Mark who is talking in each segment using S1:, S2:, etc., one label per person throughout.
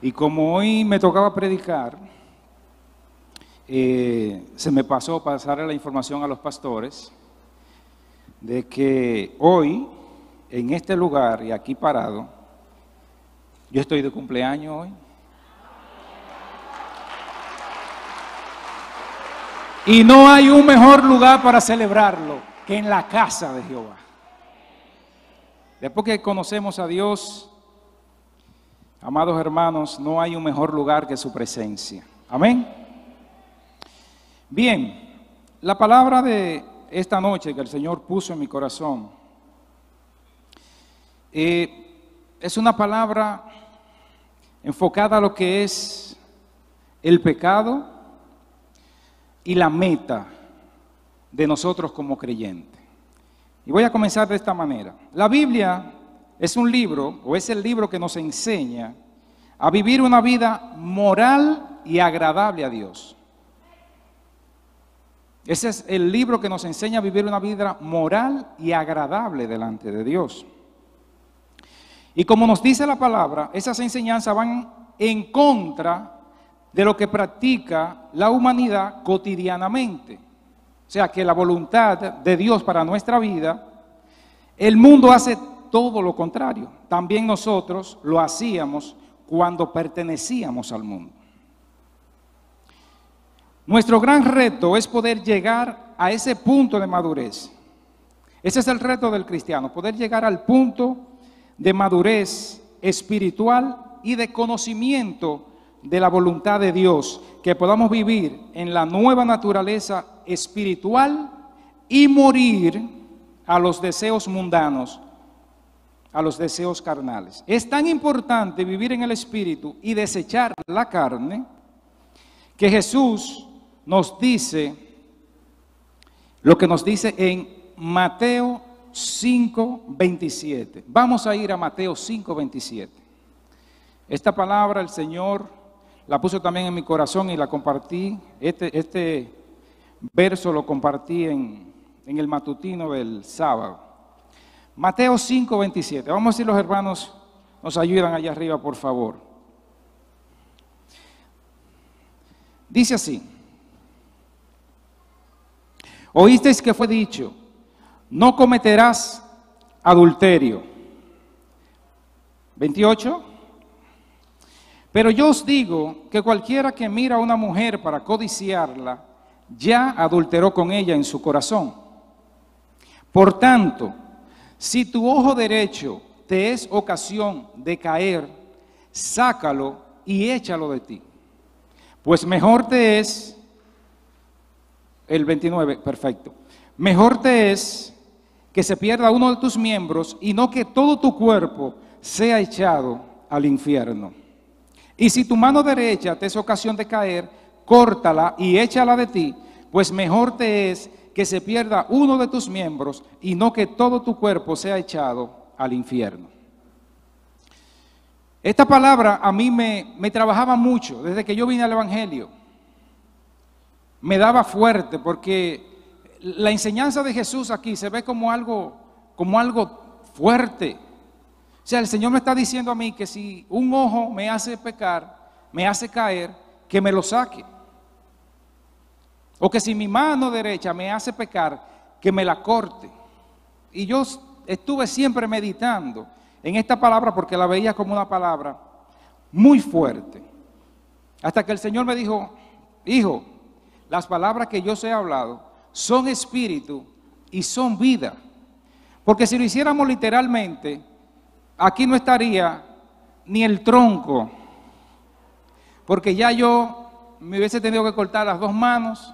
S1: Y como hoy me tocaba predicar, se me pasó pasarle la información a los pastores de que hoy, en este lugar y aquí parado, yo estoy de cumpleaños hoy. Y no hay un mejor lugar para celebrarlo que en la casa de Jehová. Después que conocemos a Dios, amados hermanos, no hay un mejor lugar que su presencia. Amén. Bien, la palabra de esta noche que el Señor puso en mi corazón es una palabra enfocada a lo que es el pecado y la meta de nosotros como creyentes. Y voy a comenzar de esta manera. La Biblia es un libro, o es el libro que nos enseña a vivir una vida moral y agradable a Dios. Ese es el libro que nos enseña a vivir una vida moral y agradable delante de Dios. Y como nos dice la palabra, esas enseñanzas van en contra de lo que practica la humanidad cotidianamente. O sea, que la voluntad de Dios para nuestra vida, el mundo hace todo lo contrario. También nosotros lo hacíamos cuando pertenecíamos al mundo. Nuestro gran reto es poder llegar a ese punto de madurez. Ese es el reto del cristiano, poder llegar al punto de madurez espiritual y de conocimiento de la voluntad de Dios, que podamos vivir en la nueva naturaleza espiritual y morir a los deseos mundanos, a los deseos carnales. Es tan importante vivir en el espíritu y desechar la carne, que Jesús nos dice lo que nos dice en Mateo 5:27. Vamos a ir a Mateo 5:27. Esta palabra el Señor la puso también en mi corazón y la compartí. Este verso lo compartí en el matutino del sábado. Mateo 5:27. Vamos a ver si los hermanos nos ayudan allá arriba, por favor. Dice así: oísteis que fue dicho, no cometerás adulterio. 28. Pero yo os digo que cualquiera que mira a una mujer para codiciarla, ya adulteró con ella en su corazón. Por tanto, si tu ojo derecho te es ocasión de caer, sácalo y échalo de ti. Pues mejor te es, el 29, perfecto, mejor te es que se pierda uno de tus miembros y no que todo tu cuerpo sea echado al infierno. Y si tu mano derecha te es ocasión de caer, córtala y échala de ti, pues mejor te es que se pierda uno de tus miembros y no que todo tu cuerpo sea echado al infierno. Esta palabra a mí me trabajaba mucho desde que yo vine al Evangelio. Me daba fuerte porque la enseñanza de Jesús aquí se ve como algo fuerte. O sea, el Señor me está diciendo a mí que si un ojo me hace pecar, me hace caer, que me lo saque. O que si mi mano derecha me hace pecar, que me la corte. Y yo estuve siempre meditando en esta palabra porque la veía como una palabra muy fuerte. Hasta que el Señor me dijo: hijo, las palabras que yo os he hablado son espíritu y son vida. Porque si lo hiciéramos literalmente, aquí no estaría ni el tronco, porque ya yo me hubiese tenido que cortar las dos manos,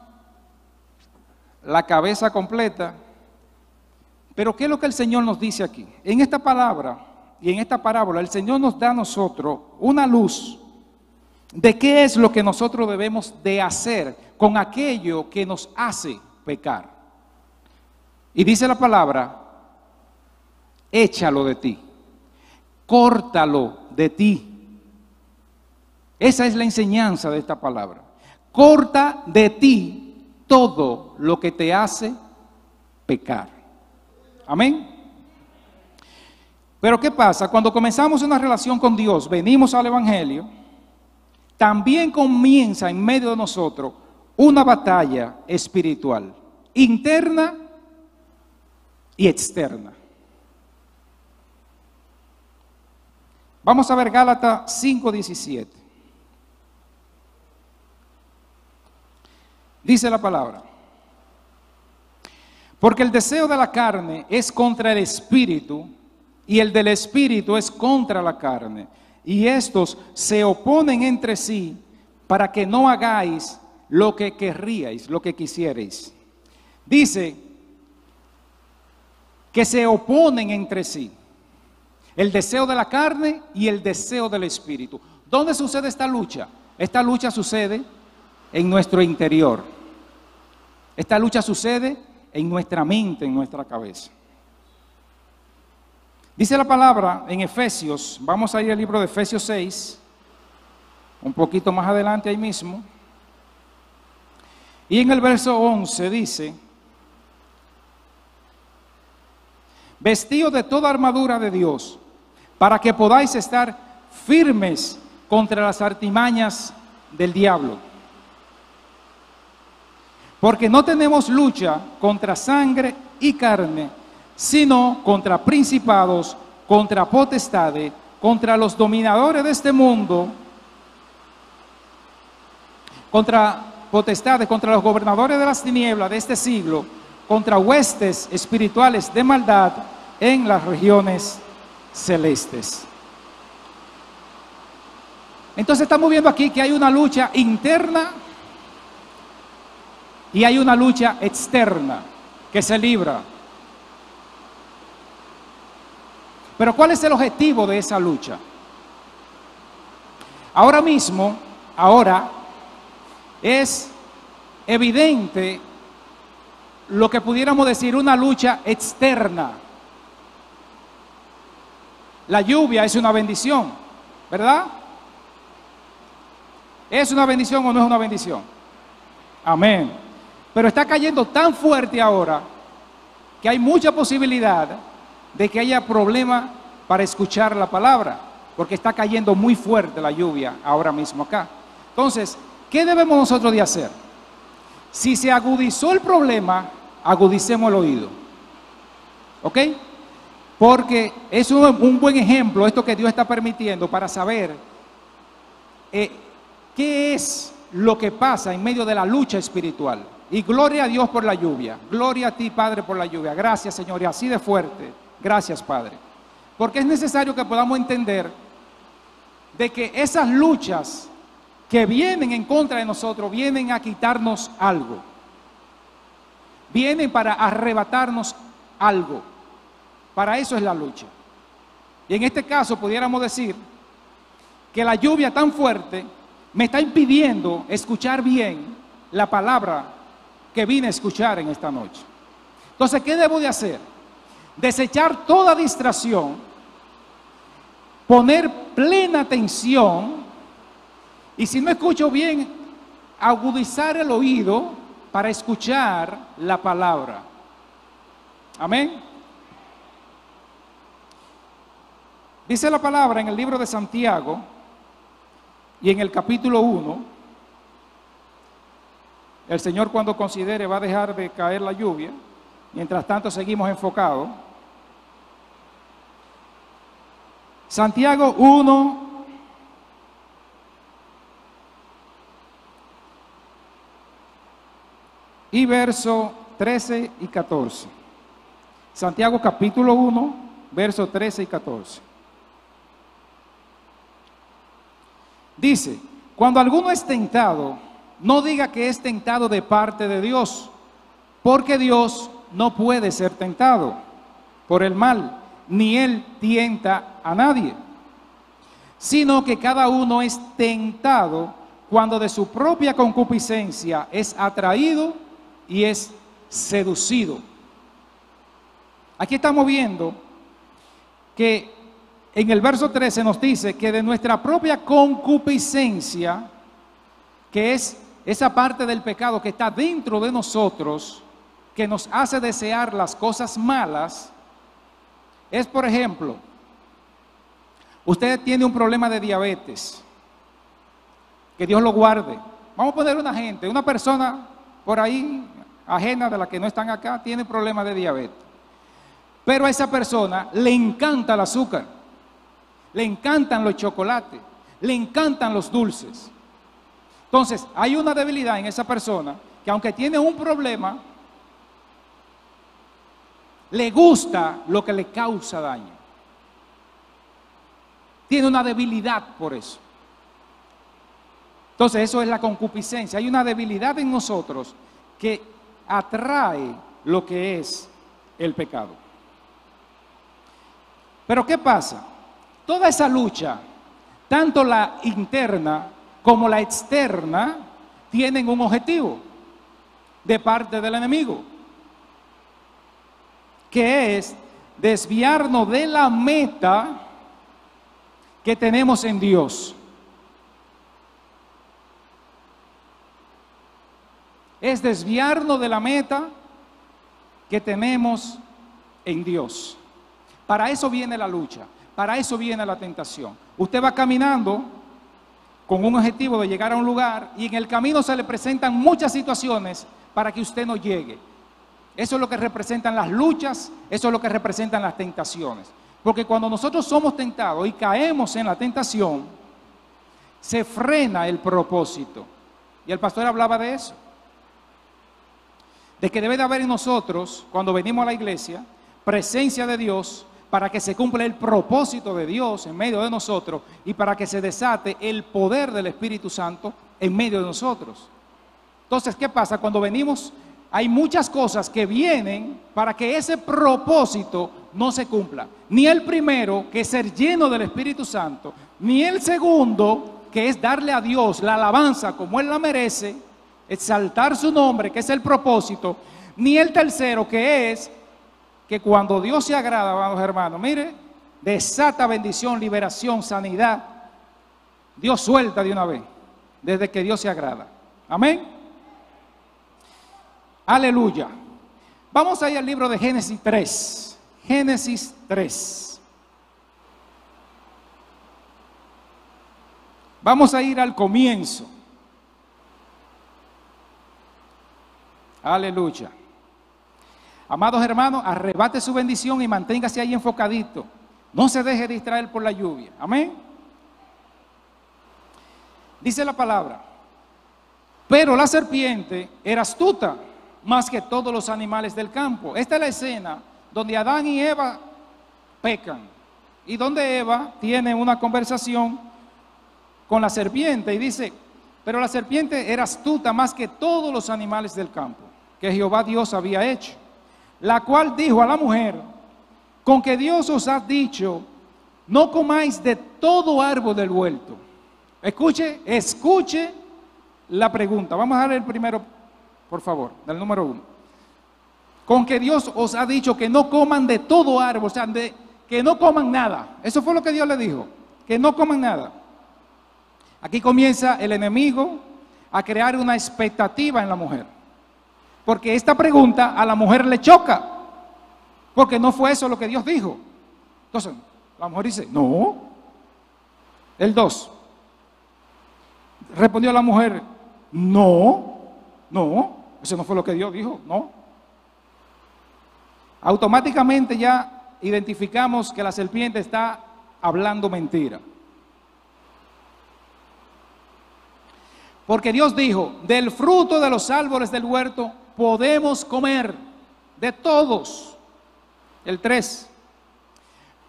S1: la cabeza completa. Pero ¿qué es lo que el Señor nos dice aquí? En esta palabra y en esta parábola, el Señor nos da a nosotros una luz de qué es lo que nosotros debemos de hacer con aquello que nos hace pecar. Y dice la palabra: échalo de ti. Córtalo de ti. Esa es la enseñanza de esta palabra. Corta de ti todo lo que te hace pecar. Amén. Pero ¿qué pasa? Cuando comenzamos una relación con Dios, venimos al Evangelio, también comienza en medio de nosotros una batalla espiritual, interna y externa. Vamos a ver Gálatas 5:17. Dice la palabra: porque el deseo de la carne es contra el espíritu, y el del espíritu es contra la carne, y estos se oponen entre sí para que no hagáis lo que querríais, lo que quisierais. Dice que se oponen entre sí, el deseo de la carne y el deseo del espíritu. ¿Dónde sucede esta lucha? Esta lucha sucede en nuestro interior. Esta lucha sucede en nuestra mente, en nuestra cabeza. Dice la palabra en Efesios, vamos a ir al libro de Efesios 6, un poquito más adelante ahí mismo, y en el verso 11 dice: vestidos de toda armadura de Dios, para que podáis estar firmes contra las artimañas del diablo. Porque no tenemos lucha contra sangre y carne, sino contra principados, contra potestades, contra los dominadores de este mundo, contra potestades, contra los gobernadores de las tinieblas de este siglo, contra huestes espirituales de maldad en las regiones celestes. Entonces estamos viendo aquí que hay una lucha interna y hay una lucha externa que se libra. Pero ¿cuál es el objetivo de esa lucha? Ahora mismo, es evidente lo que pudiéramos decir una lucha externa. La lluvia es una bendición, ¿verdad? ¿Es una bendición o no es una bendición? Amén. Pero está cayendo tan fuerte ahora que hay mucha posibilidad de que haya problema para escuchar la palabra, porque está cayendo muy fuerte la lluvia ahora mismo acá. Entonces, ¿qué debemos nosotros de hacer? Si se agudizó el problema, agudicemos el oído. ¿Ok? Porque es un buen ejemplo esto que Dios está permitiendo para saber qué es lo que pasa en medio de la lucha espiritual. Y gloria a Dios por la lluvia. Gloria a ti, Padre, por la lluvia. Gracias, Señor, y así de fuerte. Gracias, Padre. Porque es necesario que podamos entender de que esas luchas que vienen en contra de nosotros, vienen a quitarnos algo. Vienen para arrebatarnos algo. Para eso es la lucha. Y en este caso pudiéramos decir que la lluvia tan fuerte me está impidiendo escuchar bien la palabra que vine a escuchar en esta noche. Entonces, ¿qué debo de hacer? Desechar toda distracción, poner plena atención, y si no escucho bien, agudizar el oído para escuchar la palabra. Amén. Dice la palabra en el libro de Santiago y en el capítulo 1, el Señor cuando considere va a dejar de caer la lluvia, mientras tanto seguimos enfocados. Santiago 1, y verso 13 y 14. Santiago capítulo 1, verso 13 y 14. Dice: cuando alguno es tentado, no diga que es tentado de parte de Dios, porque Dios no puede ser tentado por el mal, ni Él tienta a nadie, sino que cada uno es tentado cuando de su propia concupiscencia es atraído y es seducido. Aquí estamos viendo que en el verso 13 nos dice que de nuestra propia concupiscencia, que es esa parte del pecado que está dentro de nosotros, que nos hace desear las cosas malas, es, por ejemplo, usted tiene un problema de diabetes, que Dios lo guarde. Vamos a poner una persona por ahí, ajena de la que no están acá, tiene problemas de diabetes. Pero a esa persona le encanta el azúcar, le encantan los chocolates, le encantan los dulces. Entonces, hay una debilidad en esa persona que aunque tiene un problema, le gusta lo que le causa daño. Tiene una debilidad por eso. Entonces, eso es la concupiscencia. Hay una debilidad en nosotros que atrae lo que es el pecado. Pero ¿qué pasa? Toda esa lucha, tanto la interna como la externa, tienen un objetivo de parte del enemigo, que es desviarnos de la meta que tenemos en Dios. Es desviarnos de la meta que tenemos en Dios. Para eso viene la lucha, para eso viene la tentación. Usted va caminando con un objetivo de llegar a un lugar y en el camino se le presentan muchas situaciones para que usted no llegue. Eso es lo que representan las luchas, eso es lo que representan las tentaciones. Porque cuando nosotros somos tentados y caemos en la tentación, se frena el propósito. Y el pastor hablaba de eso. De que debe de haber en nosotros, cuando venimos a la iglesia, presencia de Dios para que se cumpla el propósito de Dios en medio de nosotros y para que se desate el poder del Espíritu Santo en medio de nosotros. Entonces, ¿qué pasa? Cuando venimos, hay muchas cosas que vienen para que ese propósito no se cumpla. Ni el primero, que es ser lleno del Espíritu Santo, ni el segundo, que es darle a Dios la alabanza como Él la merece, exaltar su nombre, que es el propósito, ni el tercero, que es que cuando Dios se agrada, amados hermanos, mire, desata bendición, liberación, sanidad. Dios suelta de una vez, desde que Dios se agrada. Amén. Aleluya. Vamos a ir al libro de Génesis 3. Génesis 3. Vamos a ir al comienzo. Aleluya. Amados hermanos, arrebate su bendición y manténgase ahí enfocadito. No se deje distraer por la lluvia. Amén. Dice la palabra: pero la serpiente era astuta más que todos los animales del campo. Esta es la escena donde Adán y Eva pecan y donde Eva tiene una conversación con la serpiente y dice: pero la serpiente era astuta más que todos los animales del campo que Jehová Dios había hecho, la cual dijo a la mujer: con que Dios os ha dicho, no comáis de todo árbol del huerto. Escuche la pregunta. Vamos a dar el primero, por favor, del número 1. Con que Dios os ha dicho que no coman de todo árbol, o sea, que no coman nada. Eso fue lo que Dios le dijo, que no coman nada. Aquí comienza el enemigo a crear una expectativa en la mujer. Porque esta pregunta a la mujer le choca, porque no fue eso lo que Dios dijo. Entonces, la mujer dice: no. El 2. Respondió la mujer: no, eso no fue lo que Dios dijo, no. Automáticamente ya identificamos que la serpiente está hablando mentira. Porque Dios dijo: del fruto de los árboles del huerto podemos comer, de todos. El 3.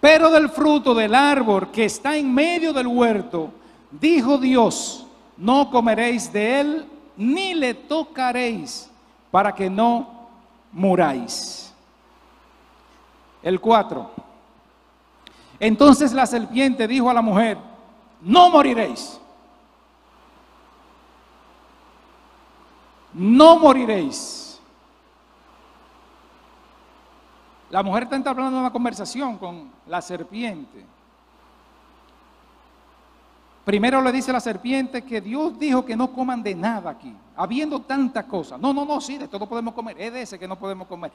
S1: Pero del fruto del árbol que está en medio del huerto, dijo Dios: no comeréis de él, ni le tocaréis, para que no muráis. El 4. Entonces la serpiente dijo a la mujer: no moriréis. No moriréis. La mujer está entablando una conversación con la serpiente. Primero le dice la serpiente que Dios dijo que no coman de nada aquí, habiendo tantas cosas. No, sí, de todo podemos comer, es de ese que no podemos comer.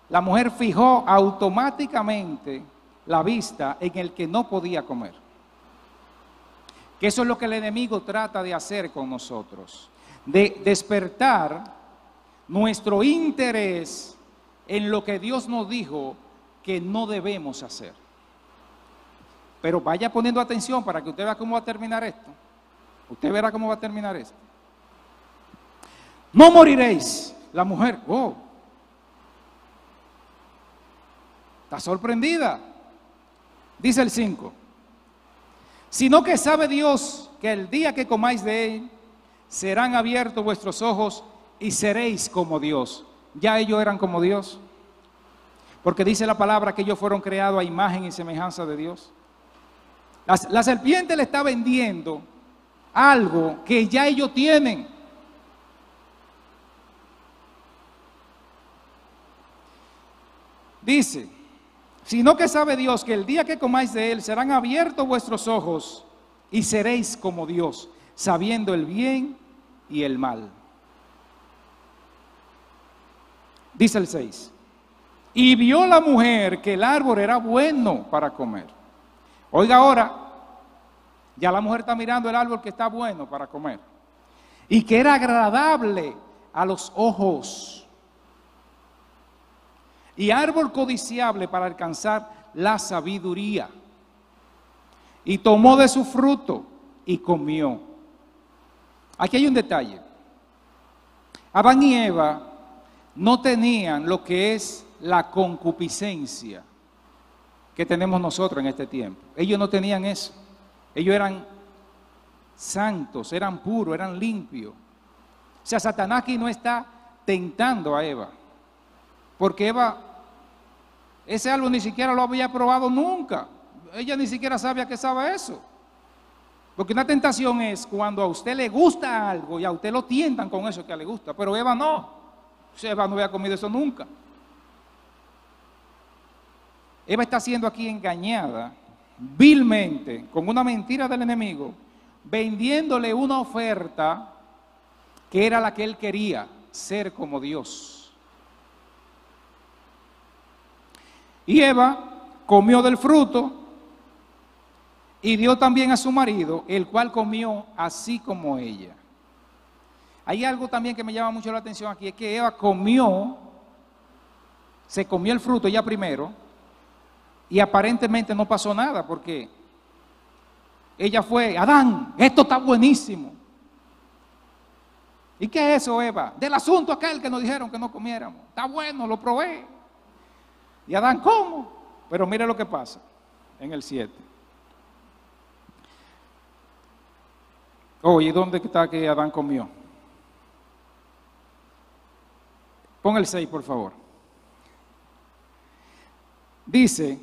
S1: La mujer fijó automáticamente la vista en el que no podía comer. Que eso es lo que el enemigo trata de hacer con nosotros, de despertar nuestro interés en lo que Dios nos dijo que no debemos hacer. Pero vaya poniendo atención para que usted vea cómo va a terminar esto. Usted verá cómo va a terminar esto. No moriréis. La mujer, está sorprendida. Dice el 5. Sino que sabe Dios que el día que comáis de él, serán abiertos vuestros ojos y seréis como Dios. Ya ellos eran como Dios. Porque dice la palabra que ellos fueron creados a imagen y semejanza de Dios. La serpiente le está vendiendo algo que ya ellos tienen. Dice, sino que sabe Dios que el día que comáis de él serán abiertos vuestros ojos y seréis como Dios, sabiendo el bien y el mal. Dice el 6. Y vio la mujer que el árbol era bueno para comer. Oiga ahora, ya la mujer está mirando el árbol que está bueno para comer. Y que era agradable a los ojos. Y árbol codiciable para alcanzar la sabiduría. Y tomó de su fruto y comió. Aquí hay un detalle. Adán y Eva no tenían lo que es la concupiscencia que tenemos nosotros en este tiempo. Ellos no tenían eso. Ellos eran santos, eran puros, eran limpios. O sea, Satanás aquí no está tentando a Eva. Porque Eva, ese árbol ni siquiera lo había probado nunca. Ella ni siquiera sabía que sabe eso. Porque una tentación es cuando a usted le gusta algo y a usted lo tientan con eso que le gusta. Pero Eva no. O sea, Eva no había comido eso nunca. Eva está siendo aquí engañada vilmente con una mentira del enemigo, vendiéndole una oferta que era la que él quería, ser como Dios. Y Eva comió del fruto y dio también a su marido, el cual comió así como ella. Hay algo también que me llama mucho la atención aquí, es que Eva se comió el fruto ella primero, y aparentemente no pasó nada, porque ella fue, Adán, esto está buenísimo. ¿Y qué es eso, Eva? Del asunto aquel que nos dijeron que no comiéramos. Está bueno, lo probé. Y Adán, ¿cómo? Pero mire lo que pasa en el 7. ¿Y dónde está que Adán comió? Pon el 6, por favor. Dice,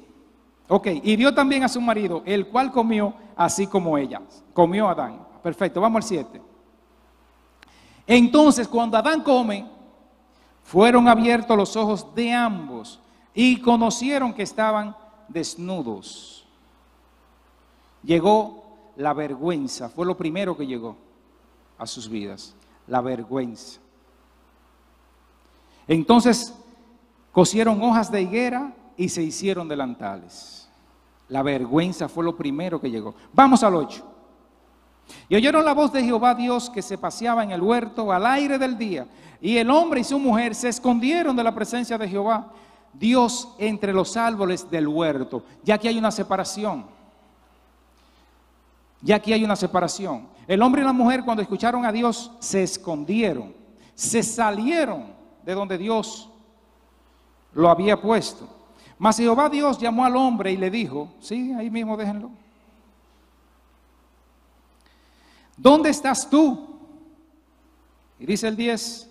S1: y dio también a su marido, el cual comió así como ella. Comió Adán. Perfecto, vamos al 7. Entonces, cuando Adán come, fueron abiertos los ojos de ambos y conocieron que estaban desnudos. Llegó la vergüenza, fue lo primero que llegó a sus vidas, la vergüenza. Entonces, cosieron hojas de higuera y se hicieron delantales. La vergüenza fue lo primero que llegó. Vamos al 8. Y oyeron la voz de Jehová Dios que se paseaba en el huerto al aire del día. Y el hombre y su mujer se escondieron de la presencia de Jehová Dios entre los árboles del huerto. Ya que hay una separación. Ya aquí hay una separación. El hombre y la mujer, cuando escucharon a Dios, se escondieron. Se salieron de donde Dios lo había puesto. Mas Jehová Dios llamó al hombre y le dijo, sí, ahí mismo déjenlo. ¿Dónde estás tú? Y dice el 10.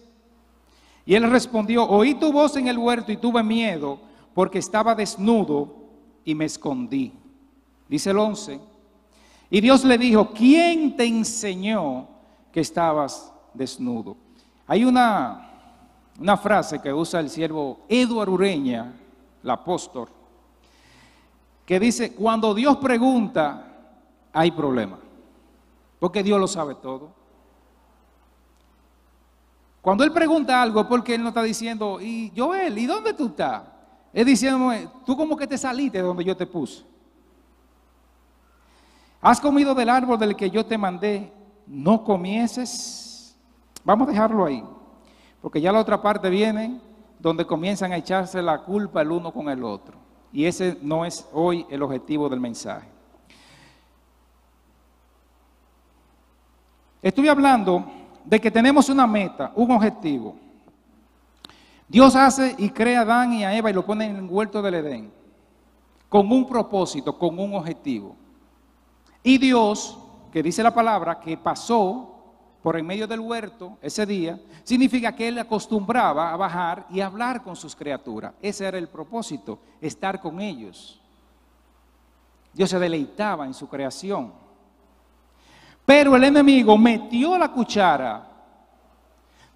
S1: Y él respondió, oí tu voz en el huerto y tuve miedo porque estaba desnudo y me escondí. Dice el 11. Y Dios le dijo, ¿quién te enseñó que estabas desnudo? Hay una frase que usa el siervo Eduardo Ureña, el apóstol, que dice, cuando Dios pregunta, hay problema, porque Dios lo sabe todo. Cuando Él pregunta algo es porque Él no está diciendo, y Joel, ¿y dónde tú estás? Es diciendo, tú como que te saliste de donde yo te puse. ¿Has comido del árbol del que yo te mandé? ¿No comieses? Vamos a dejarlo ahí, porque ya la otra parte viene donde comienzan a echarse la culpa el uno con el otro. Y ese no es hoy el objetivo del mensaje. Estuve hablando de que tenemos una meta, un objetivo. Dios hace y crea a Adán y a Eva y lo pone en el huerto del Edén, con un propósito, con un objetivo. Y Dios, que dice la palabra, que pasó por en medio del huerto ese día, significa que Él acostumbraba a bajar y hablar con sus criaturas. Ese era el propósito, estar con ellos. Dios se deleitaba en su creación. Pero el enemigo metió la cuchara.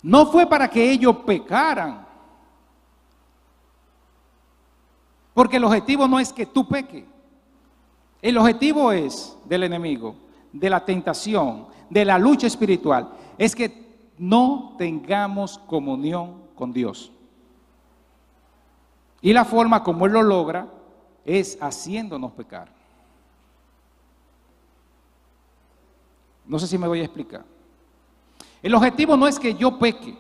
S1: No fue para que ellos pecaran, porque el objetivo no es que tú peques. El objetivo es del enemigo, de la tentación, de la lucha espiritual, es que no tengamos comunión con Dios. Y la forma como Él lo logra es haciéndonos pecar. No sé si me voy a explicar. El objetivo no es que yo peque.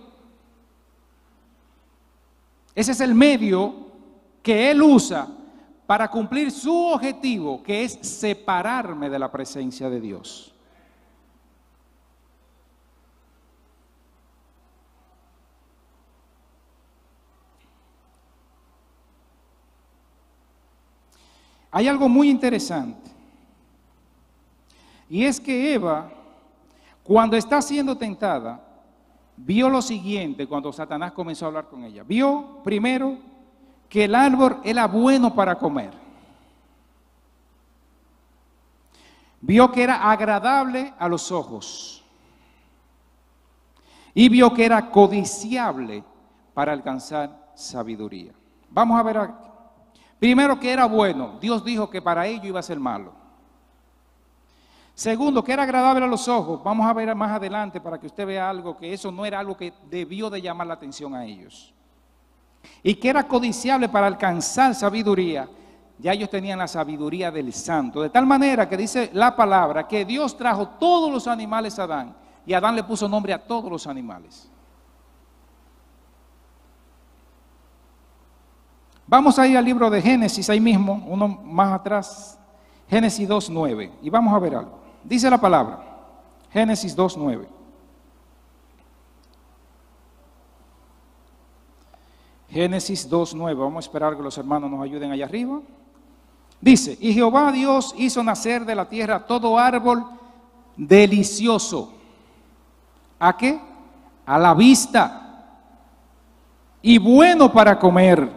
S1: Ese es el medio que Él usa para cumplir su objetivo, que es separarme de la presencia de Dios. Hay algo muy interesante, y es que Eva, cuando está siendo tentada, vio lo siguiente cuando Satanás comenzó a hablar con ella. Vio primero que el árbol era bueno para comer. Vio que era agradable a los ojos. Y vio que era codiciable para alcanzar sabiduría. Vamos a ver aquí. Primero, que era bueno. Dios dijo que para ello iba a ser malo. Segundo, que era agradable a los ojos. Vamos a ver más adelante para que usted vea algo, que eso no era algo que debió de llamar la atención a ellos. Y que era codiciable para alcanzar sabiduría. Ya ellos tenían la sabiduría del santo. De tal manera que dice la palabra que Dios trajo todos los animales a Adán. Y Adán le puso nombre a todos los animales. Vamos a ir al libro de Génesis, ahí mismo, uno más atrás. Génesis 2:9. Y vamos a ver algo. Dice la palabra. Génesis 2:9. Génesis 2:9. Vamos a esperar que los hermanos nos ayuden allá arriba. Dice: y Jehová Dios hizo nacer de la tierra todo árbol delicioso. ¿A qué? A la vista. Y bueno para comer.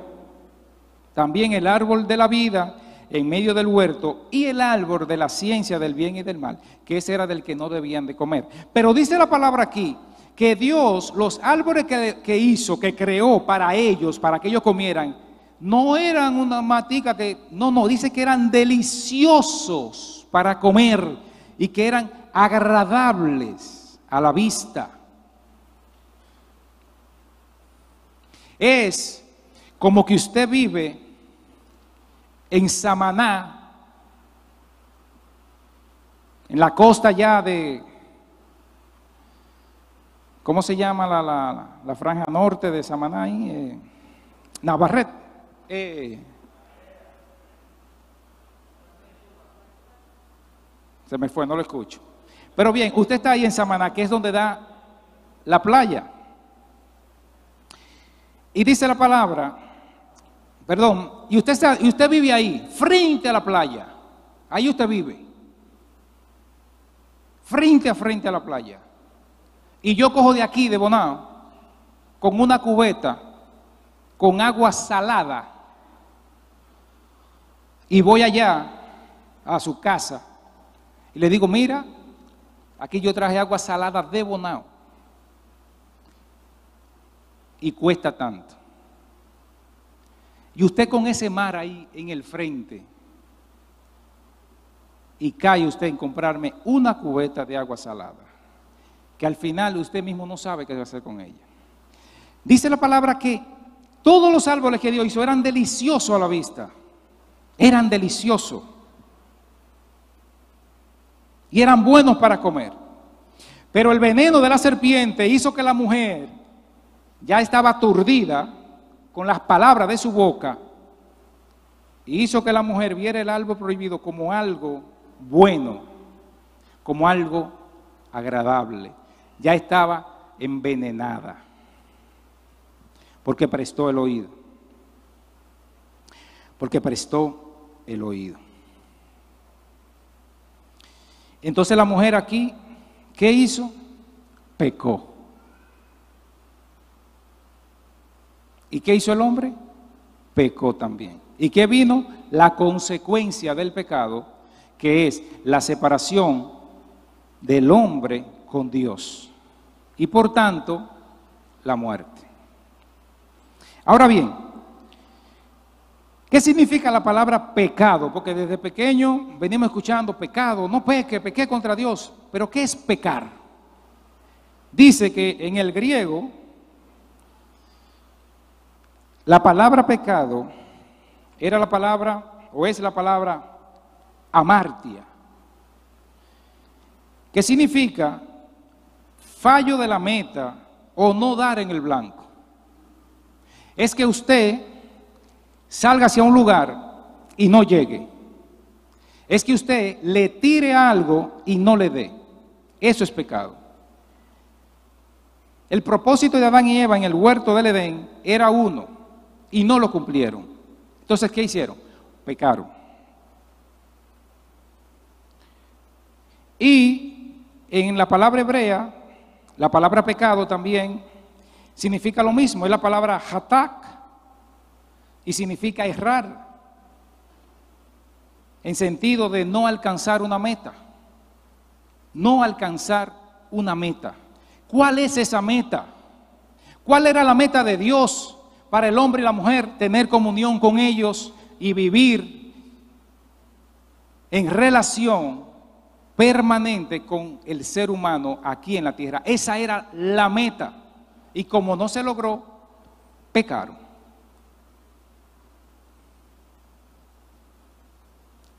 S1: También el árbol de la vida en medio del huerto y el árbol de la ciencia del bien y del mal, que ese era del que no debían de comer. Pero dice la palabra aquí que Dios, los árboles que hizo, que creó para ellos, para que ellos comieran, no eran una matica que, no, dice que eran deliciosos para comer y que eran agradables a la vista. Es como que usted vive en Samaná, en la costa ya de, ¿cómo se llama la franja norte de Samaná? Navarrete. Se me fue, no lo escucho. Pero bien, usted está ahí en Samaná, que es donde da la playa. Y dice la palabra, perdón, y usted vive ahí, frente a la playa. Ahí usted vive. Frente a la playa. Y yo cojo de aquí, de Bonao, con una cubeta, con agua salada, y voy allá a su casa, y le digo: mira, aquí yo traje agua salada de Bonao, y cuesta tanto. Y usted con ese mar ahí en el frente, y cae usted en comprarme una cubeta de agua salada, que al final usted mismo no sabe qué va a hacer con ella. Dice la palabra que todos los árboles que Dios hizo eran deliciosos a la vista, eran deliciosos. y eran buenos para comer. Pero el veneno de la serpiente hizo que la mujer ya estaba aturdida con las palabras de su boca y hizo que la mujer viera el árbol prohibido como algo bueno, como algo agradable. Ya estaba envenenada porque prestó el oído. Porque prestó el oído. Entonces la mujer aquí, ¿qué hizo? Pecó. ¿Y qué hizo el hombre? Pecó también. ¿Y qué vino? La consecuencia del pecado, que es la separación del hombre con Dios. Y por tanto, la muerte. Ahora bien, ¿qué significa la palabra pecado? Porque desde pequeño venimos escuchando pecado, no peque, pequé contra Dios. Pero ¿qué es pecar? Dice que en el griego, la palabra pecado era la palabra, o es la palabra amartia, que significa fallo de la meta o no dar en el blanco. Es que usted salga hacia un lugar y no llegue. Es que usted le tire algo y no le dé. Eso es pecado. El propósito de Adán y Eva en el huerto del Edén era uno y no lo cumplieron. Entonces, ¿qué hicieron? Pecaron. Y en la palabra hebrea, la palabra pecado también significa lo mismo. Es la palabra hatak y significa errar, en sentido de no alcanzar una meta. No alcanzar una meta. ¿Cuál es esa meta? ¿Cuál era la meta de Dios para el hombre y la mujer? Tener comunión con ellos y vivir en relación permanente con el ser humano aquí en la tierra. Esa era la meta. Y como no se logró, pecaron.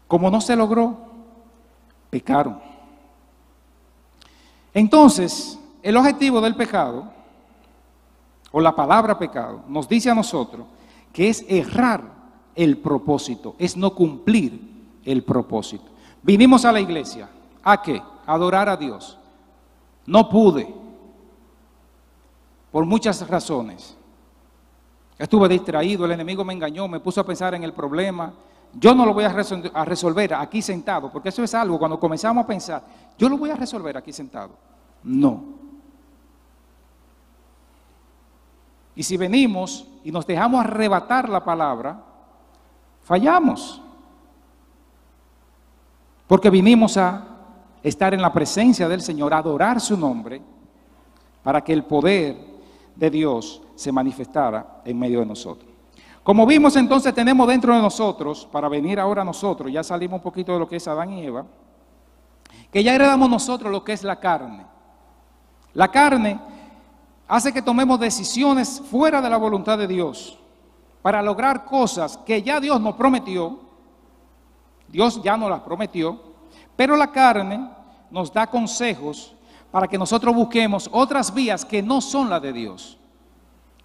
S1: Como no se logró, pecaron. Entonces, el objetivo del pecado, o la palabra pecado, nos dice a nosotros que es errar el propósito, es no cumplir el propósito. Vinimos a la iglesia, ¿a qué? A adorar a Dios. No pude, por muchas razones. Estuve distraído, el enemigo me engañó, me puso a pensar en el problema. Yo no lo voy a resolver aquí sentado, porque eso es algo, cuando comenzamos a pensar, yo lo voy a resolver aquí sentado. No. Y si venimos y nos dejamos arrebatar la palabra, fallamos. Porque vinimos a estar en la presencia del Señor, a adorar su nombre, para que el poder de Dios se manifestara en medio de nosotros. Como vimos, entonces tenemos dentro de nosotros, para venir ahora nosotros, ya salimos un poquito de lo que es Adán y Eva, que ya heredamos nosotros lo que es la carne. La carne hace que tomemos decisiones fuera de la voluntad de Dios para lograr cosas que ya Dios nos prometió. Dios ya nos las prometió, pero la carne nos da consejos para que nosotros busquemos otras vías que no son las de Dios.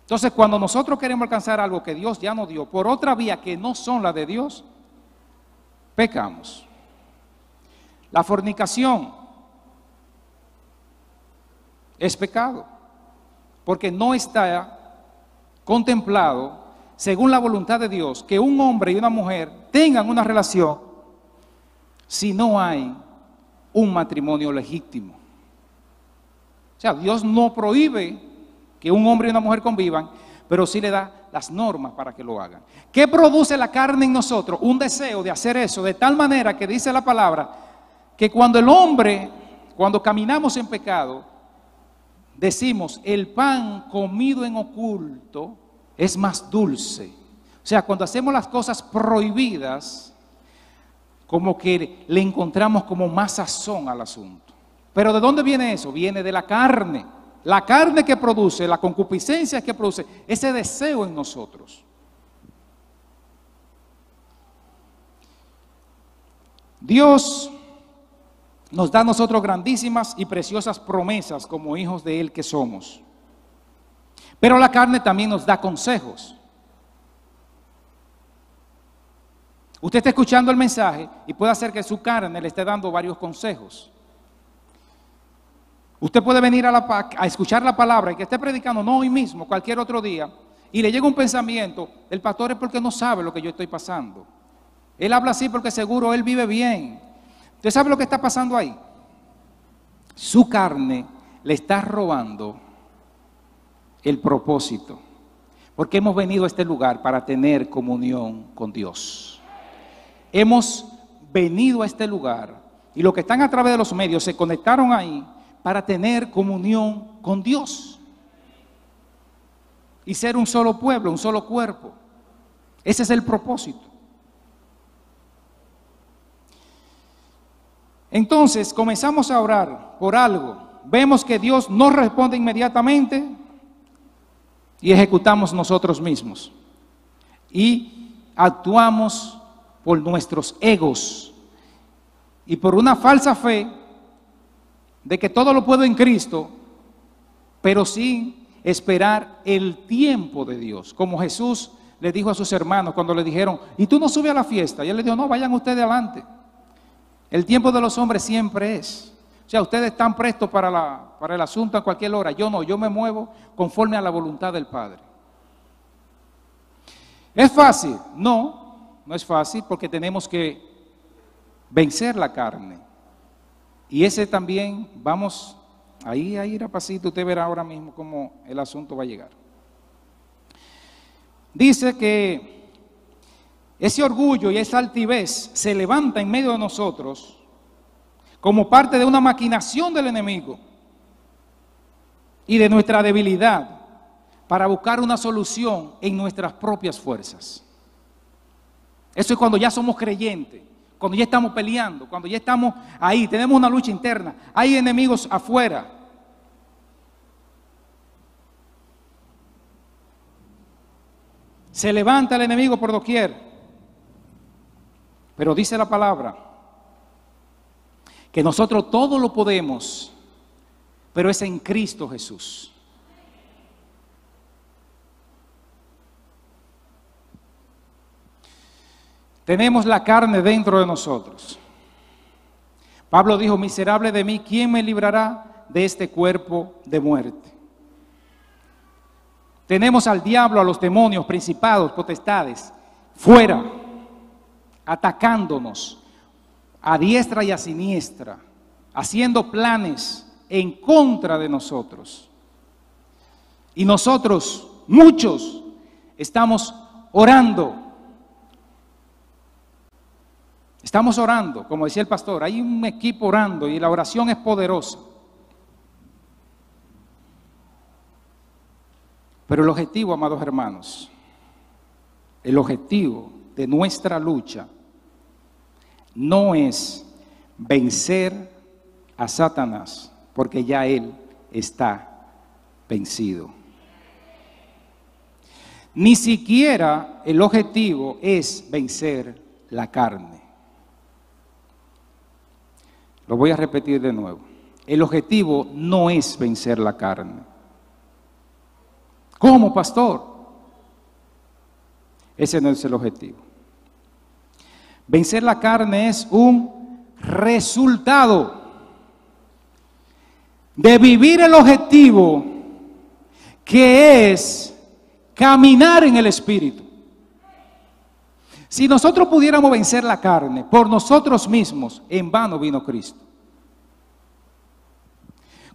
S1: Entonces, cuando nosotros queremos alcanzar algo que Dios ya nos dio por otra vía que no son las de Dios, pecamos. La fornicación es pecado, porque no está contemplado, según la voluntad de Dios, que un hombre y una mujer tengan una relación si no hay un matrimonio legítimo. O sea, Dios no prohíbe que un hombre y una mujer convivan, pero sí le da las normas para que lo hagan. ¿Qué produce la carne en nosotros? Un deseo de hacer eso, de tal manera que dice la palabra, que cuando el hombre, cuando caminamos en pecado, decimos, el pan comido en oculto es más dulce. O sea, cuando hacemos las cosas prohibidas, como que le encontramos como más sazón al asunto. Pero ¿de dónde viene eso? Viene de la carne. La carne que produce, la concupiscencia que produce, ese deseo en nosotros. Dios nos da a nosotros grandísimas y preciosas promesas como hijos de Él que somos. Pero la carne también nos da consejos. Usted está escuchando el mensaje y puede hacer que su carne le esté dando varios consejos. Usted puede venir a escuchar la palabra y que esté predicando, no hoy mismo, cualquier otro día, y le llega un pensamiento, el pastor es porque no sabe lo que yo estoy pasando. Él habla así porque seguro él vive bien. ¿Usted sabe lo que está pasando ahí? Su carne le está robando el propósito, porque hemos venido a este lugar para tener comunión con Dios. Hemos venido a este lugar y los que están a través de los medios se conectaron ahí para tener comunión con Dios y ser un solo pueblo, un solo cuerpo. Ese es el propósito. Entonces comenzamos a orar por algo, vemos que Dios no responde inmediatamente y ejecutamos nosotros mismos y actuamos por nuestros egos y por una falsa fe de que todo lo puedo en Cristo, pero sin esperar el tiempo de Dios. Como Jesús le dijo a sus hermanos cuando le dijeron, ¿y tú no subes a la fiesta? Y él le dijo, no, vayan ustedes adelante. El tiempo de los hombres siempre es. O sea, ustedes están prestos para el asunto a cualquier hora. Yo no, yo me muevo conforme a la voluntad del Padre. ¿Es fácil? No, no es fácil porque tenemos que vencer la carne. Y ese también, vamos ahí a ir a pasito, usted verá ahora mismo cómo el asunto va a llegar. Dice que ese orgullo y esa altivez se levanta en medio de nosotros como parte de una maquinación del enemigo y de nuestra debilidad para buscar una solución en nuestras propias fuerzas. Eso es cuando ya somos creyentes. Cuando ya estamos peleando, cuando ya estamos ahí, tenemos una lucha interna, hay enemigos afuera. Se levanta el enemigo por doquier. Pero dice la palabra que nosotros todo lo podemos, pero es en Cristo Jesús. Tenemos la carne dentro de nosotros. Pablo dijo, miserable de mí, ¿quién me librará de este cuerpo de muerte? Tenemos al diablo, a los demonios, principados, potestades, fuera, atacándonos a diestra y a siniestra, haciendo planes en contra de nosotros. Y nosotros, muchos, estamos orando. Estamos orando, como decía el pastor, hay un equipo orando y la oración es poderosa. Pero el objetivo, amados hermanos, el objetivo de nuestra lucha no es vencer a Satanás, porque ya él está vencido. Ni siquiera el objetivo es vencer la carne. Lo voy a repetir de nuevo. El objetivo no es vencer la carne. ¿Cómo, pastor? Ese no es el objetivo. Vencer la carne es un resultado de vivir el objetivo que es caminar en el Espíritu. Si nosotros pudiéramos vencer la carne por nosotros mismos, en vano vino Cristo.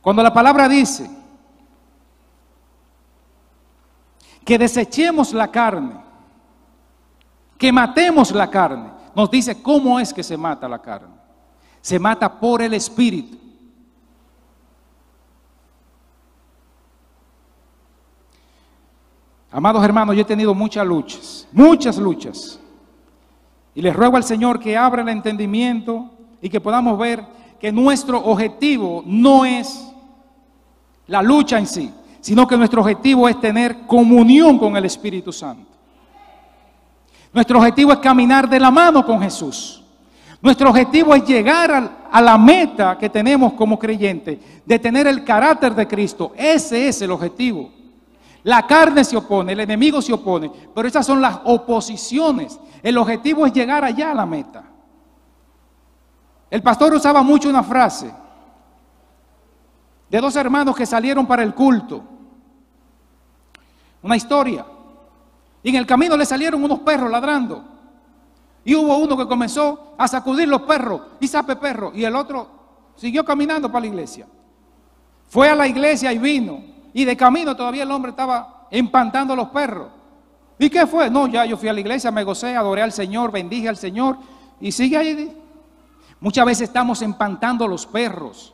S1: Cuando la palabra dice que desechemos la carne, que matemos la carne, nos dice cómo es que se mata la carne. Se mata por el Espíritu. Amados hermanos, yo he tenido muchas luchas. Y les ruego al Señor que abra el entendimiento y que podamos ver que nuestro objetivo no es la lucha en sí, sino que nuestro objetivo es tener comunión con el Espíritu Santo. Nuestro objetivo es caminar de la mano con Jesús. Nuestro objetivo es llegar a la meta que tenemos como creyentes, de tener el carácter de Cristo. Ese es el objetivo. La carne se opone, el enemigo se opone, pero esas son las oposiciones. El objetivo es llegar allá a la meta. El pastor usaba mucho una frase de dos hermanos que salieron para el culto. Una historia. Y en el camino le salieron unos perros ladrando. Y hubo uno que comenzó a sacudir los perros y sape perro. Y el otro siguió caminando para la iglesia. Fue a la iglesia y vino. Y de camino todavía el hombre estaba empantando a los perros. ¿Y qué fue? No, ya yo fui a la iglesia, me gocé, adoré al Señor, bendije al Señor. Y sigue ahí. Muchas veces estamos empantando a los perros.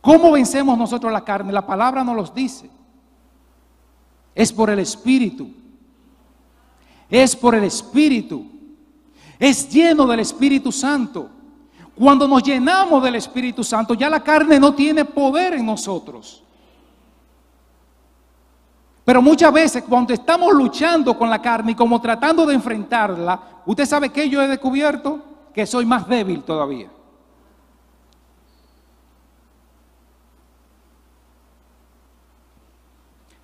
S1: ¿Cómo vencemos nosotros la carne? La palabra nos los dice. Es por el Espíritu. Es por el Espíritu. Es lleno del Espíritu Santo. Cuando nos llenamos del Espíritu Santo, ya la carne no tiene poder en nosotros. Pero muchas veces cuando estamos luchando con la carne y como tratando de enfrentarla, ¿usted sabe qué yo he descubierto? Que soy más débil todavía.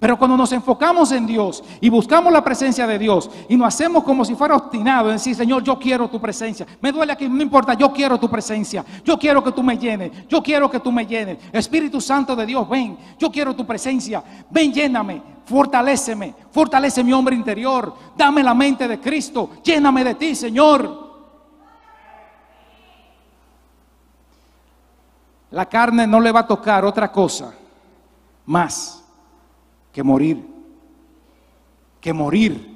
S1: Pero cuando nos enfocamos en Dios y buscamos la presencia de Dios y nos hacemos como si fuera obstinado en decir, Señor, yo quiero tu presencia. Me duele aquí, no importa, yo quiero tu presencia. Yo quiero que tú me llenes. Yo quiero que tú me llenes. Espíritu Santo de Dios, ven. Yo quiero tu presencia. Ven, lléname. Fortaléceme. Fortalece mi hombre interior. Dame la mente de Cristo. Lléname de ti, Señor. La carne no le va a tocar otra cosa más que morir. Que morir.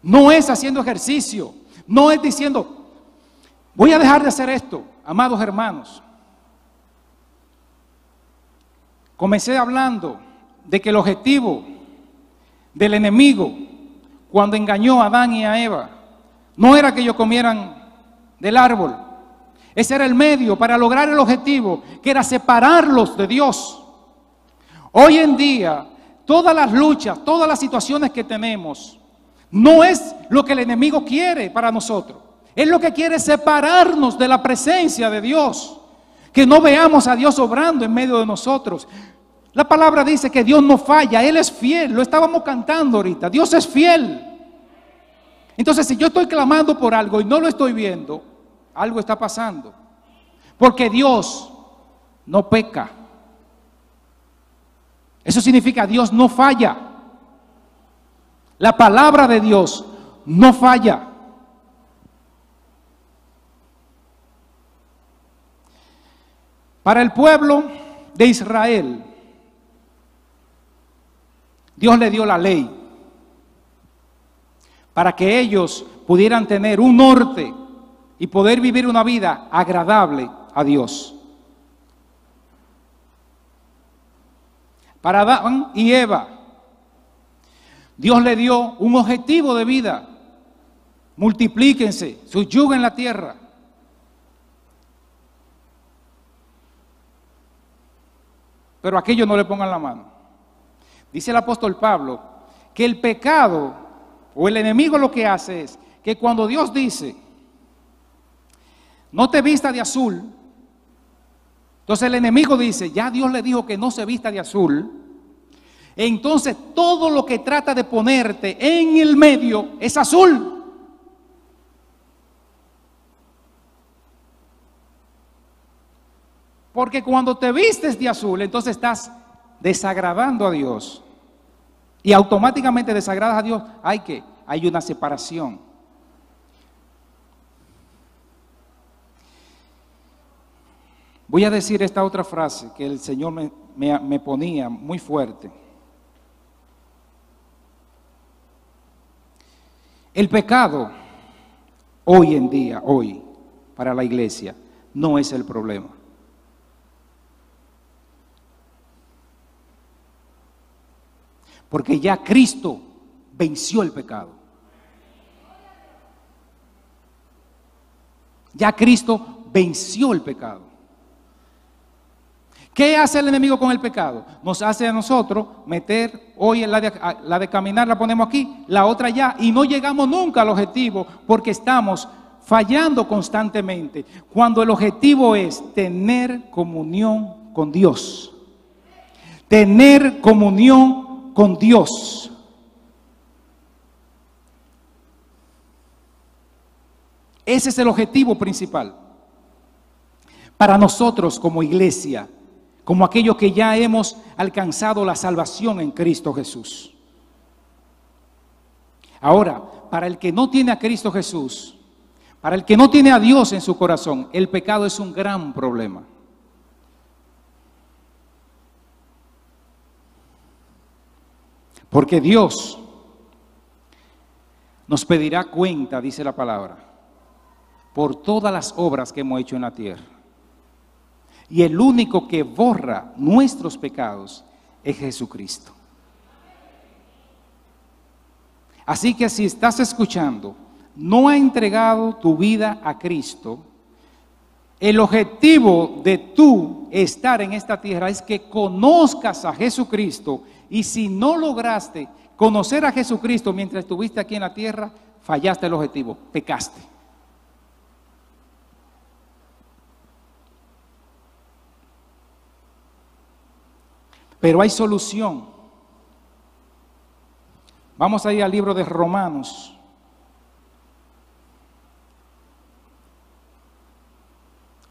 S1: No es haciendo ejercicio. No es diciendo, voy a dejar de hacer esto. Amados hermanos, comencé hablando de que el objetivo del enemigo cuando engañó a Adán y a Eva no era que ellos comieran del árbol. Ese era el medio para lograr el objetivo, que era separarlos de Dios. Hoy en día, todas las luchas, todas las situaciones que tenemos, no es lo que el enemigo quiere para nosotros. Él lo que quiere es separarnos de la presencia de Dios. Que no veamos a Dios obrando en medio de nosotros. La palabra dice que Dios no falla, Él es fiel. Lo estábamos cantando ahorita, Dios es fiel. Entonces, si yo estoy clamando por algo y no lo estoy viendo, algo está pasando. Porque Dios no peca. Eso significa Dios no falla. La palabra de Dios no falla. Para el pueblo de Israel, Dios le dio la ley para que ellos pudieran tener un norte y poder vivir una vida agradable a Dios. Para Adán y Eva, Dios le dio un objetivo de vida. Multiplíquense, subyuguen la tierra. Pero a aquellos no le pongan la mano. Dice el apóstol Pablo que el pecado o el enemigo lo que hace es que cuando Dios dice, no te vista de azul, entonces el enemigo dice, ya Dios le dijo que no se vista de azul, entonces todo lo que trata de ponerte en el medio es azul. Porque cuando te vistes de azul, entonces estás desagradando a Dios. Y automáticamente desagradas a Dios, hay una separación. Voy a decir esta otra frase que el Señor me ponía muy fuerte. El pecado, hoy en día, hoy, para la iglesia, no es el problema. Porque ya Cristo venció el pecado. Ya Cristo venció el pecado. ¿Qué hace el enemigo con el pecado? Nos hace a nosotros meter, hoy la de caminar la ponemos aquí, la otra allá, y no llegamos nunca al objetivo porque estamos fallando constantemente. Cuando el objetivo es tener comunión con Dios. Tener comunión con Dios. Ese es el objetivo principal. Para nosotros como iglesia, como aquellos que ya hemos alcanzado la salvación en Cristo Jesús. Ahora, para el que no tiene a Cristo Jesús, para el que no tiene a Dios en su corazón, el pecado es un gran problema. Porque Dios nos pedirá cuenta, dice la palabra, por todas las obras que hemos hecho en la tierra. Y el único que borra nuestros pecados es Jesucristo. Así que si estás escuchando, no has entregado tu vida a Cristo, el objetivo de tú estar en esta tierra es que conozcas a Jesucristo. Y si no lograste conocer a Jesucristo mientras estuviste aquí en la tierra, fallaste el objetivo, pecaste. Pero hay solución. Vamos a ir al libro de Romanos.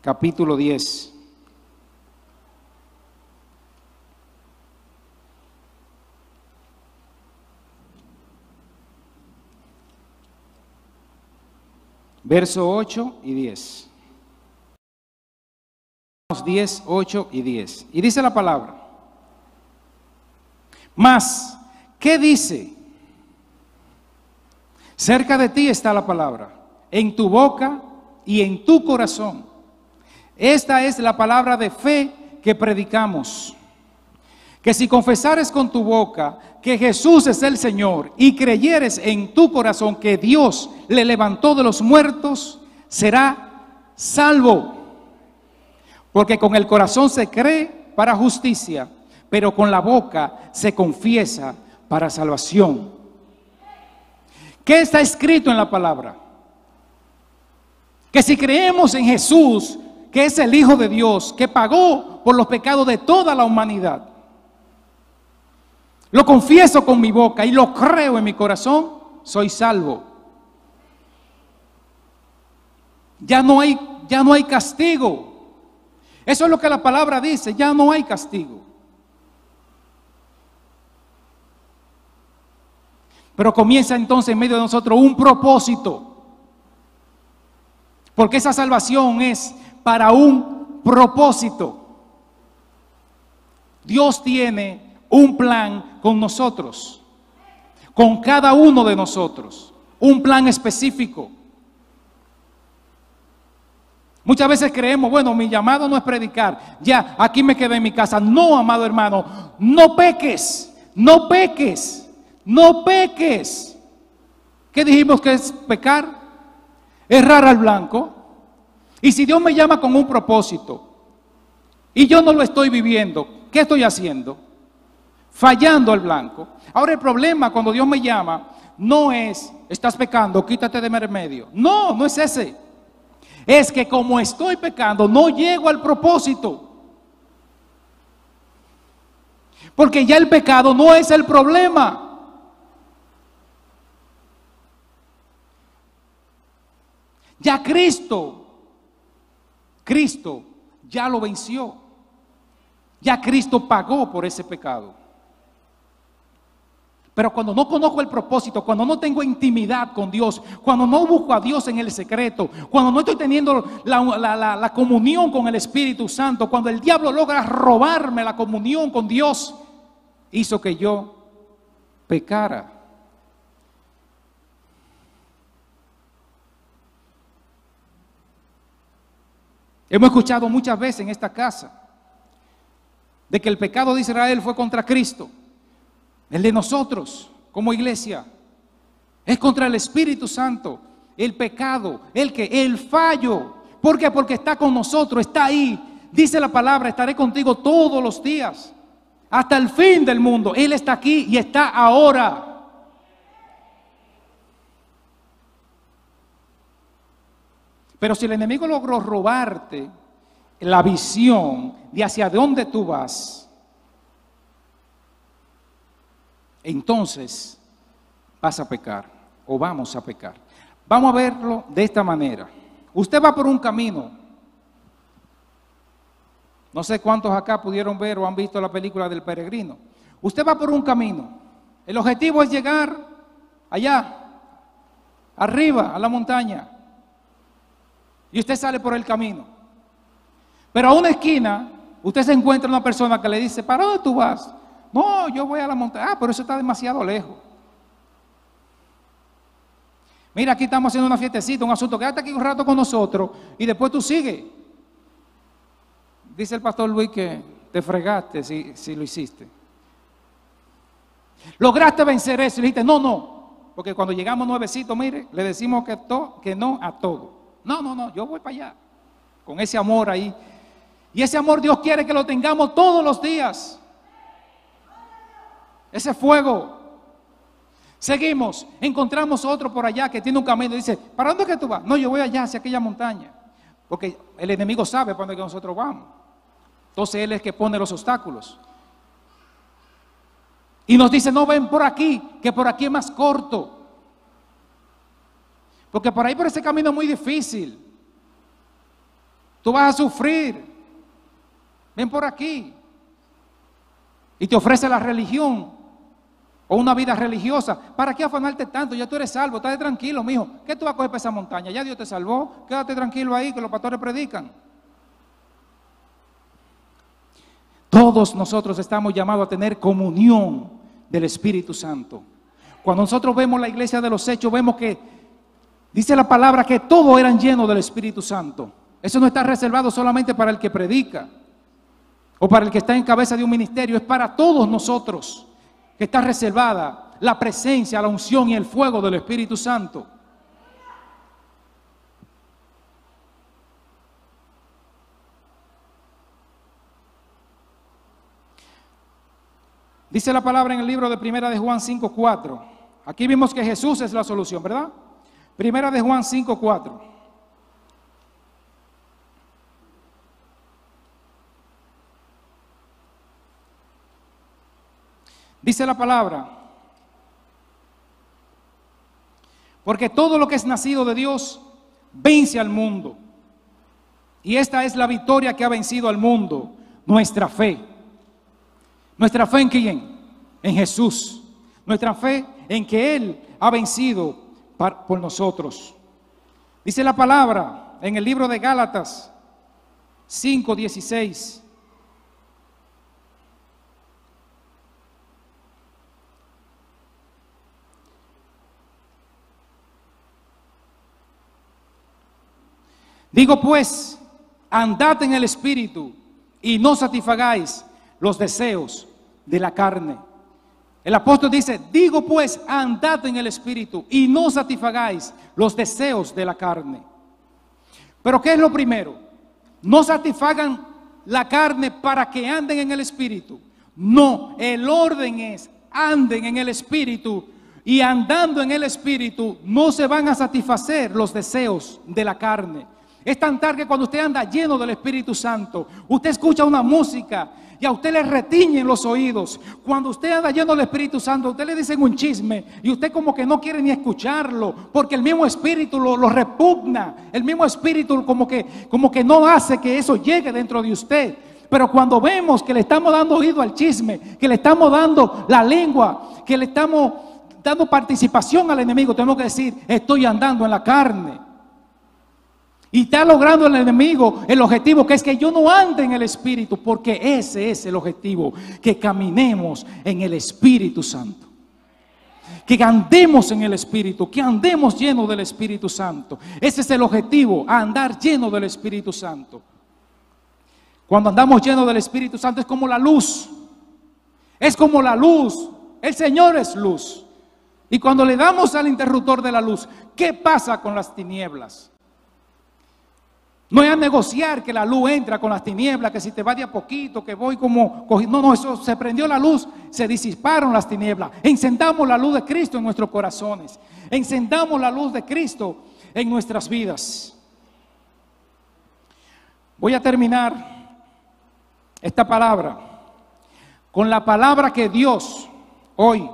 S1: Capítulo 10. Verso 8 y 10. 10, 8 y 10. Y dice la palabra. Mas, ¿qué dice? Cerca de ti está la palabra, en tu boca y en tu corazón. Esta es la palabra de fe que predicamos. Que si confesares con tu boca que Jesús es el Señor y creyeres en tu corazón que Dios le levantó de los muertos, será salvo. Porque con el corazón se cree para justicia, pero con la boca se confiesa para salvación. ¿Qué está escrito en la palabra? Que si creemos en Jesús, que es el Hijo de Dios, que pagó por los pecados de toda la humanidad, lo confieso con mi boca y lo creo en mi corazón, soy salvo. Ya no hay castigo. Eso es lo que la palabra dice, ya no hay castigo. Pero comienza entonces en medio de nosotros un propósito. Porque esa salvación es para un propósito. Dios tiene un plan con nosotros, con cada uno de nosotros, un plan específico. Muchas veces creemos, bueno, mi llamado no es predicar, ya, aquí me quedé en mi casa. No, amado hermano, no peques, no peques. No peques. ¿Qué dijimos que es pecar? Errar al blanco. Y si Dios me llama con un propósito y yo no lo estoy viviendo, ¿qué estoy haciendo? Fallando al blanco. Ahora el problema cuando Dios me llama no es, estás pecando, quítate de medio. No, no es ese. Es que como estoy pecando, no llego al propósito. Porque ya el pecado no es el problema. Ya Cristo ya lo venció. Ya Cristo pagó por ese pecado. Pero cuando no conozco el propósito, cuando no tengo intimidad con Dios, cuando no busco a Dios en el secreto, cuando no estoy teniendo la comunión con el Espíritu Santo, cuando el diablo logra robarme la comunión con Dios, hizo que yo pecara. Hemos escuchado muchas veces en esta casa de que el pecado de Israel fue contra Cristo. El de nosotros como iglesia es contra el Espíritu Santo. El pecado, el fallo. ¿Por qué? Porque está con nosotros, está ahí. Dice la palabra, estaré contigo todos los días, hasta el fin del mundo. Él está aquí y está ahora. Pero si el enemigo logró robarte la visión de hacia dónde tú vas, entonces vas a pecar o vamos a pecar. Vamos a verlo de esta manera. Usted va por un camino. No sé cuántos acá pudieron ver o han visto la película del Peregrino. Usted va por un camino. El objetivo es llegar allá, arriba, a la montaña. Y usted sale por el camino. Pero a una esquina, usted se encuentra una persona que le dice, ¿para dónde tú vas? No, yo voy a la montaña. Ah, pero eso está demasiado lejos. Mira, aquí estamos haciendo una fiestecita, un asunto. Quédate aquí un rato con nosotros y después tú sigues. Dice el pastor Luis que te fregaste si lo hiciste. Lograste vencer eso y le dijiste, no. Porque cuando llegamos nuevecitos, mire, le decimos que no a todo. No, yo voy para allá. Con ese amor ahí. Y ese amor Dios quiere que lo tengamos todos los días. Ese fuego. Seguimos, encontramos otro por allá que tiene un camino y dice, ¿para dónde es que tú vas? No, yo voy allá, hacia aquella montaña. Porque el enemigo sabe para dónde es que nosotros vamos. Entonces él es que pone los obstáculos. Y nos dice, no, ven por aquí, que por aquí es más corto. Porque por ahí por ese camino es muy difícil. Tú vas a sufrir. Ven por aquí. Y te ofrece la religión o una vida religiosa. ¿Para qué afanarte tanto? Ya tú eres salvo, estás tranquilo, mijo. ¿Qué tú vas a coger para esa montaña? Ya Dios te salvó. Quédate tranquilo ahí, que los pastores predican. Todos nosotros estamos llamados a tener comunión del Espíritu Santo. Cuando nosotros vemos la iglesia de los Hechos, vemos que dice la palabra que todos eran llenos del Espíritu Santo. Eso no está reservado solamente para el que predica o para el que está en cabeza de un ministerio. Es para todos nosotros que está reservada la presencia, la unción y el fuego del Espíritu Santo. Dice la palabra en el libro de Primera de Juan 5:4. Aquí vimos que Jesús es la solución, ¿verdad? Primera de Juan 5:4. Dice la palabra, porque todo lo que es nacido de Dios vence al mundo. Y esta es la victoria que ha vencido al mundo, nuestra fe. ¿Nuestra fe en quién? En Jesús. Nuestra fe en que Él ha vencido por nosotros. Dice la palabra en el libro de Gálatas 5:16. Digo pues, andad en el Espíritu y no satisfagáis los deseos de la carne. El apóstol dice, digo pues, andad en el Espíritu y no satisfagáis los deseos de la carne. Pero ¿qué es lo primero? No satisfagan la carne para que anden en el Espíritu. No, el orden es, anden en el Espíritu y andando en el Espíritu no se van a satisfacer los deseos de la carne. Es tan tarde que cuando usted anda lleno del Espíritu Santo, usted escucha una música y a usted le retiñen los oídos. Cuando usted anda lleno del Espíritu Santo, a usted le dicen un chisme y usted como que no quiere ni escucharlo, porque el mismo Espíritu lo repugna. El mismo Espíritu como que no hace que eso llegue dentro de usted. Pero cuando vemos que le estamos dando oído al chisme, que le estamos dando la lengua, que le estamos dando participación al enemigo, tenemos que decir, estoy andando en la carne. Y está logrando el enemigo el objetivo, que es que yo no ande en el Espíritu, porque ese es el objetivo, que caminemos en el Espíritu Santo. Que andemos en el Espíritu, que andemos llenos del Espíritu Santo. Ese es el objetivo, andar lleno del Espíritu Santo. Cuando andamos llenos del Espíritu Santo es como la luz. Es como la luz. El Señor es luz. Y cuando le damos al interruptor de la luz, ¿qué pasa con las tinieblas? No es a negociar que la luz entra con las tinieblas, que si te va de a poquito, que voy como cogiendo. No, eso se prendió la luz, se disiparon las tinieblas. Encendamos la luz de Cristo en nuestros corazones. Encendamos la luz de Cristo en nuestras vidas. Voy a terminar esta palabra con la palabra que Dios hoy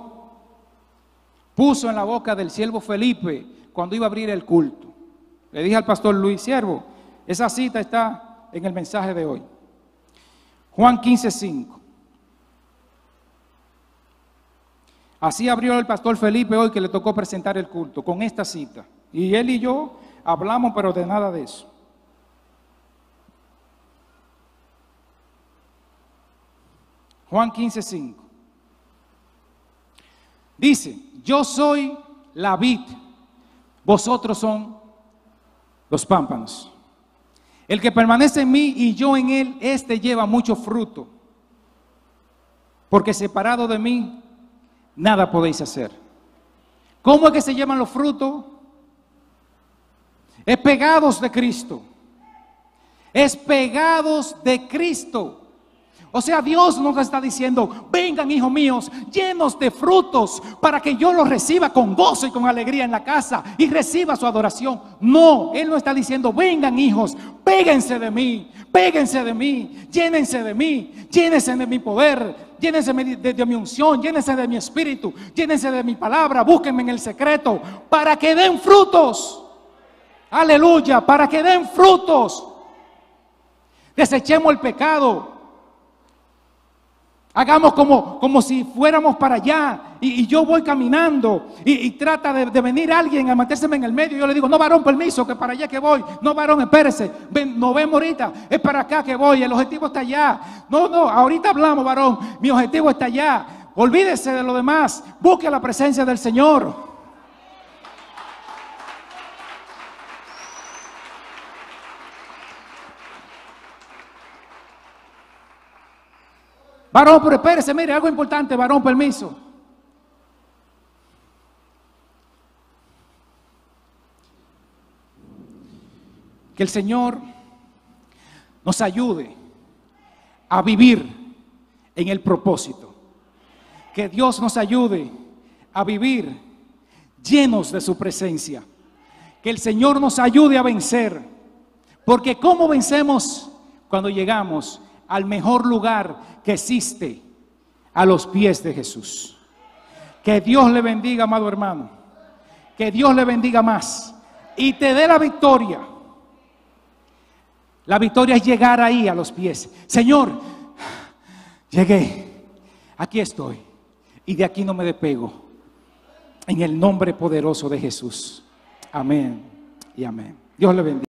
S1: puso en la boca del siervo Felipe cuando iba a abrir el culto. Le dije al pastor Luis: siervo, esa cita está en el mensaje de hoy. Juan 15:5. Así abrió el pastor Felipe hoy, que le tocó presentar el culto, con esta cita. Y él y yo hablamos, pero de nada de eso. Juan 15:5. Dice: yo soy la vid, vosotros son los pámpanos. El que permanece en mí y yo en él, este lleva mucho fruto, porque separado de mí nada podéis hacer. ¿Cómo es que se llaman los frutos? Es pegados de Cristo. Es pegados de Cristo. O sea, Dios nos está diciendo: vengan, hijos míos, llenos de frutos, para que yo los reciba con gozo y con alegría en la casa y reciba su adoración. No, Él no está diciendo: vengan, hijos, péguense de mí, llénense de mí, llénense de mi poder, llénense de mi unción, llénense de mi espíritu, llénense de mi palabra, búsquenme en el secreto, para que den frutos. Aleluya, para que den frutos. Desechemos el pecado. Hagamos como si fuéramos para allá y yo voy caminando y trata de venir alguien a metérseme en el medio. Yo le digo: no, varón, permiso, que para allá que voy. No, varón, espérese, nos vemos ahorita, es para acá que voy, el objetivo está allá. No, ahorita hablamos, varón, mi objetivo está allá. Olvídese de lo demás, busque la presencia del Señor. Varón, pero espérese, mire, algo importante, varón, permiso. Que el Señor nos ayude a vivir en el propósito. Que Dios nos ayude a vivir llenos de su presencia. Que el Señor nos ayude a vencer. Porque ¿cómo vencemos? Cuando llegamos al mejor lugar que existe, a los pies de Jesús. Que Dios le bendiga, amado hermano. Que Dios le bendiga más y te dé la victoria. La victoria es llegar ahí a los pies. Señor, llegué, aquí estoy y de aquí no me despego. En el nombre poderoso de Jesús. Amén y amén. Dios le bendiga.